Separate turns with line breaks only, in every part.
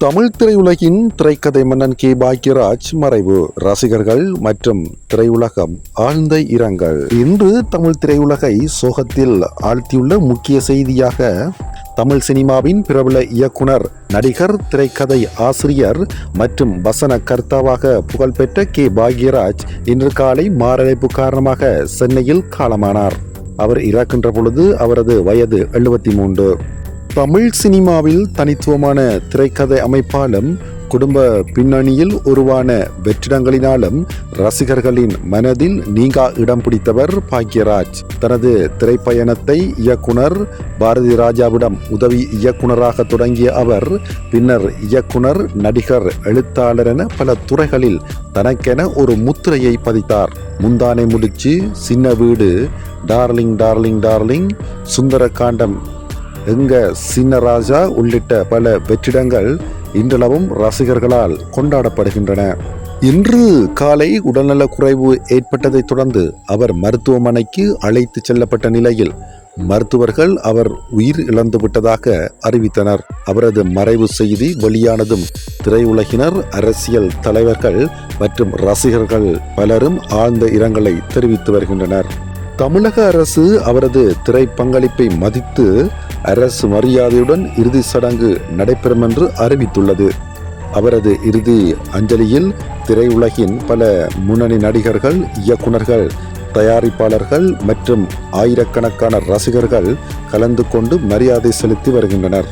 தமிழ் திரையுலகின் திரைக்கதை மன்னன் கே பாக்யராஜ் மறைவு. ரசிகர்கள் மற்றும் திரையுலகம் ஆழ்ந்த இரங்கல். இன்று தமிழ் திரையுலகை சோகத்தில் ஆழ்த்தியுள்ள முக்கிய செய்தியாக தமிழ் சினிமாவின் பிரபல இயக்குனர், நடிகர், திரைக்கதை ஆசிரியர் மற்றும் வசன கர்த்தாவாக புகழ்பெற்ற கே பாக்யராஜ் இன்று காலை மாரடைப்பு காரணமாக சென்னையில் காலமானார். அவர் இறக்கின்ற பொழுது அவரது வயது 73. தமிழ் சினிமாவில் தனித்துவமான திரைக்கதை அமைப்பாலும் குடும்ப பின்னணியில் உருவான வெற்றிடங்களினாலும் ரசிகர்களின் மனதில் நீங்கா இடம் பிடித்தவர் பாக்யராஜ். தனது திரைப்பயணத்தை இயக்குனர் பாரதி ராஜாவிடம் உதவி இயக்குனராக தொடங்கிய அவர் பின்னர் இயக்குனர், நடிகர், எழுத்தாளர் என பல துறைகளில் தனக்கென ஒரு முத்திரையை பதித்தார். முந்தானை முடிச்சு, சின்ன வீடு, டார்லிங் டார்லிங் டார்லிங், சுந்தரகாண்டம், எங்க சின்னராஜா உள்ளிட்ட பல வெற்றிடங்கள் இன்றளவும் ரசிகர்களால் கொண்டாடப்படுகின்றன. இன்று காலை உடல்நல குறைவு ஏற்பட்டதை தொடர்ந்து அவர் மருத்துவமனைக்கு அழைத்து செல்லப்பட்ட நிலையில் மருத்துவர்கள் அவர் உயிர் இழந்துவிட்டதாக அறிவித்தனர். அவரது மறைவு செய்தி வெளியானதும் திரையுலகினர், அரசியல் தலைவர்கள் மற்றும் ரசிகர்கள் பலரும் ஆழ்ந்த இரங்கலை தெரிவித்து வருகின்றனர். தமிழக அரசு அவரது திரை பங்களிப்பை மதித்து அரசு மரியாதையுடன் இறுதி சடங்கு நடைபெறும் என்று அறிவித்துள்ளது. அவரது இறுதி அஞ்சலியில் திரையுலகின் பல முன்னணி நடிகர்கள், இயக்குனர்கள், தயாரிப்பாளர்கள் மற்றும் ஆயிரக்கணக்கான ரசிகர்கள் கலந்து கொண்டு மரியாதை செலுத்தி வருகின்றனர்.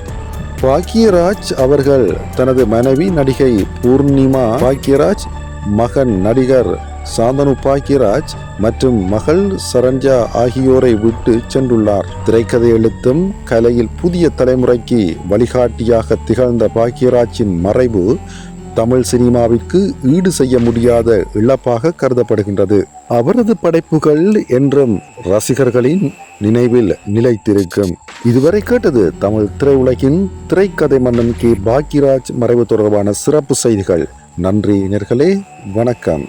பாக்யராஜ் அவர்கள் தனது மனைவி நடிகை பூர்ணிமா பாக்யராஜ், மகன் நடிகர் சாந்தனு பாக்யராஜ் மற்றும் மகள் சரண்யா ஆகியோரை விட்டு சென்றுள்ளார். திரைக்கதை எழுத்தும் கலையில் புதிய தலைமுறைக்கு வழிகாட்டியாக திகழ்ந்த பாக்யராஜின் மறைவு தமிழ் சினிமாவிற்கு ஈடு செய்ய முடியாத இழப்பாக கருதப்படுகின்றது. அவரது படைப்புகள் என்றும் ரசிகர்களின் நினைவில் நிலைத்திருக்கும். இதுவரை கேட்டது தமிழ் திரையுலகின் திரைக்கதை மன்னன் கே பாக்யராஜ் மறைவு தொடர்பான சிறப்பு செய்திகள். நன்றி நேயர்களே, வணக்கம்.